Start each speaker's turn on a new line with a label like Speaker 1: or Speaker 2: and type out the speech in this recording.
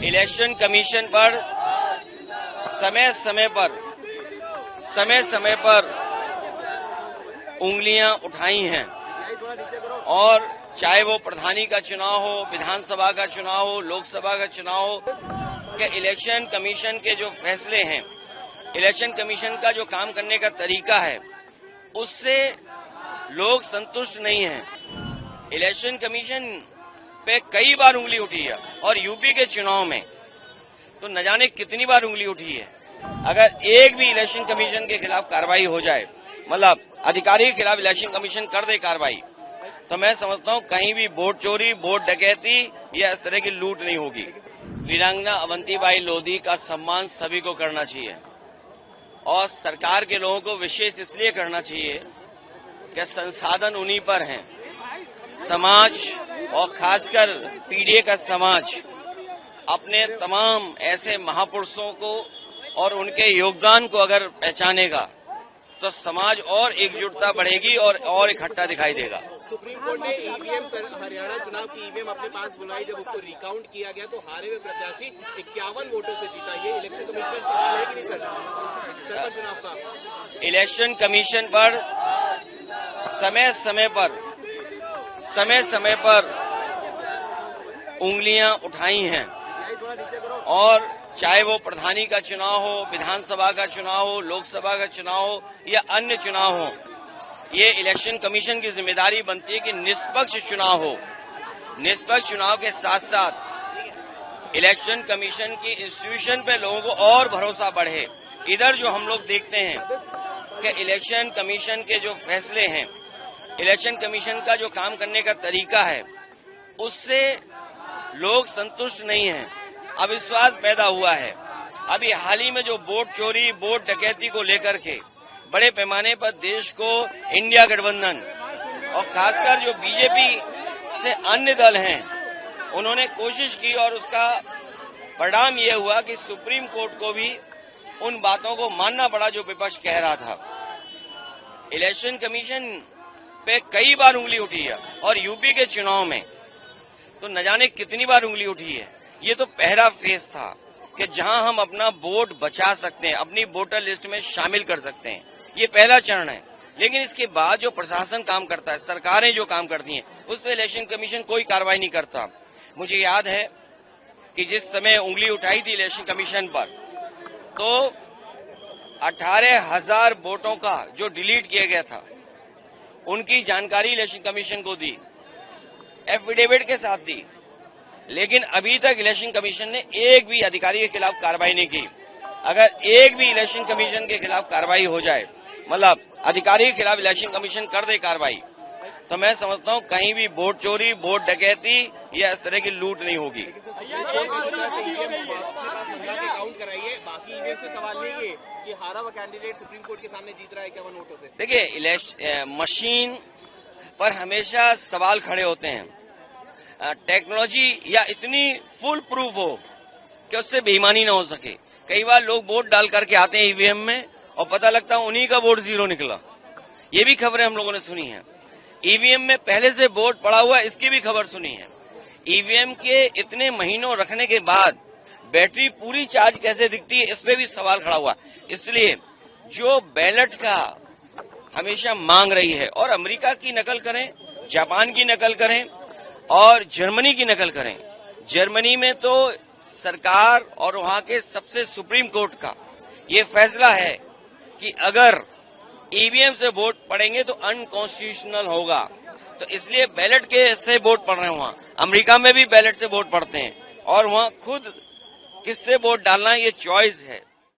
Speaker 1: Election commission पर समय समय पर उंगलियां उठाई हैं और चाहे वो प्रधानी का चुनाव हो, विधानसभा का चुनाव हो, लोकसभा का चुनाव हो, कि इलेक्शन कमीशन के जो फैसले हैं, इलेक्शन कमीशन का जो काम करने का तरीका है, उससे लोग संतुष्ट नहीं हैं। इलेक्शन कमीशन पे कई बार उंगली उठी है और यूपी के चुनाव में तो न जाने कितनी बार उंगली उठी है। अगर एक भी इलेक्शन कमीशन के खिलाफ कार्रवाई हो जाए, मतलब अधिकारी के खिलाफ इलेक्शन कमीशन कर दे कार्रवाई, तो मैं समझता हूं कहीं भी वोट चोरी, वोट डकैती या इस तरह की लूट नहीं होगी। वीरांगना अवंतीबाई लोधी का सम्मान सभी को करना चाहिए और सरकार के लोगों को विशेष इसलिए करना चाहिए कि संसाधन उन्हीं पर हैं। समाज और खासकर पीडीए का समाज अपने तमाम ऐसे महापुरुषों को और उनके योगदान को अगर पहचानेगा तो समाज और एकजुटता बढ़ेगी और इकट्ठा दिखाई देगा।
Speaker 2: सुप्रीम कोर्ट ने ईवीएम हरियाणा चुनाव की ईवीएम अपने पास बुलाई, जब उसको रिकाउंट किया गया तो हारे हुए प्रत्याशी 51 वोटों से जीता। ये इलेक्शन कमीशन पर सवाल है कि नहीं सर चुनाव का?
Speaker 1: इलेक्शन कमीशन पर समय समय पर उंगलियां उठाई हैं और चाहे वो प्रधानी का चुनाव हो, विधानसभा का चुनाव हो, लोकसभा का चुनाव हो या अन्य चुनाव हो, ये इलेक्शन कमीशन की जिम्मेदारी बनती है कि निष्पक्ष चुनाव हो। निष्पक्ष चुनाव के साथ साथ इलेक्शन कमीशन की इंस्टीट्यूशन पे लोगों को और भरोसा बढ़े। इधर जो हम लोग देखते हैं कि इलेक्शन कमीशन के जो फैसले हैं, इलेक्शन कमीशन का जो काम करने का तरीका है, उससे लोग संतुष्ट नहीं हैं, अविश्वास पैदा हुआ है। अभी हाल ही में जो वोट चोरी, वोट डकैती को लेकर के बड़े पैमाने पर देश को इंडिया गठबंधन और खासकर जो बीजेपी से अन्य दल हैं, उन्होंने कोशिश की और उसका परिणाम ये हुआ कि सुप्रीम कोर्ट को भी उन बातों को मानना पड़ा जो विपक्ष कह रहा था। इलेक्शन कमीशन पे कई बार उंगली उठी है और यूपी के चुनाव में तो न जाने कितनी बार उंगली उठी है। ये तो पहला फेज था कि जहां हम अपना वोट बचा सकते हैं, अपनी वोटर लिस्ट में शामिल कर सकते हैं, ये पहला चरण है। लेकिन इसके बाद जो प्रशासन काम करता है, सरकारें जो काम करती हैं, उस पर इलेक्शन कमीशन कोई कार्रवाई नहीं करता। मुझे याद है कि जिस समय उंगली उठाई थी इलेक्शन कमीशन पर, तो 18,000 वोटों का जो डिलीट किया गया था, उनकी जानकारी इलेक्शन कमीशन को दी, एफिडेविट के साथ दी। लेकिन अभी तक इलेक्शन कमीशन ने एक भी अधिकारी के खिलाफ कार्रवाई नहीं की। अगर एक भी इलेक्शन कमीशन के खिलाफ कार्रवाई हो जाए, मतलब अधिकारी के खिलाफ इलेक्शन कमीशन कर दे कार्रवाई, तो मैं समझता हूं कहीं भी वोट चोरी, वोट डकैती या इस तरह की लूट नहीं होगी।
Speaker 2: कि हारा हुआ कैंडिडेट सुप्रीम कोर्ट के सामने जीत रहा है 51 वोटों से।
Speaker 1: देखिए, मशीन पर हमेशा सवाल खड़े होते हैं। टेक्नोलॉजी या इतनी फुल प्रूफ हो कि उससे बेईमानी ना हो सके। कई बार लोग वोट डाल करके आते हैं ईवीएम में और पता लगता है उन्हीं का वोट 0 निकला। ये भी खबरें हम लोगों ने सुनी है। ईवीएम में पहले से वोट पड़ा हुआ, इसकी भी खबर सुनी है। ईवीएम के इतने महीनों रखने के बाद बैटरी पूरी चार्ज कैसे दिखती है, इस पे भी सवाल खड़ा हुआ। इसलिए जो बैलेट का हमेशा मांग रही है, और अमेरिका की नकल करें, जापान की नकल करें और जर्मनी की नकल करें। जर्मनी में तो सरकार और वहां के सबसे सुप्रीम कोर्ट का ये फैसला है कि अगर ईवीएम से वोट पड़ेंगे तो अनकॉन्स्टिट्यूशनल होगा। तो इसलिए बैलेट के से वोट पड़ रहे हैं वहां। अमेरिका में भी बैलेट से वोट पड़ते हैं और वहां खुद किससे वोट डालना ये चॉइस है।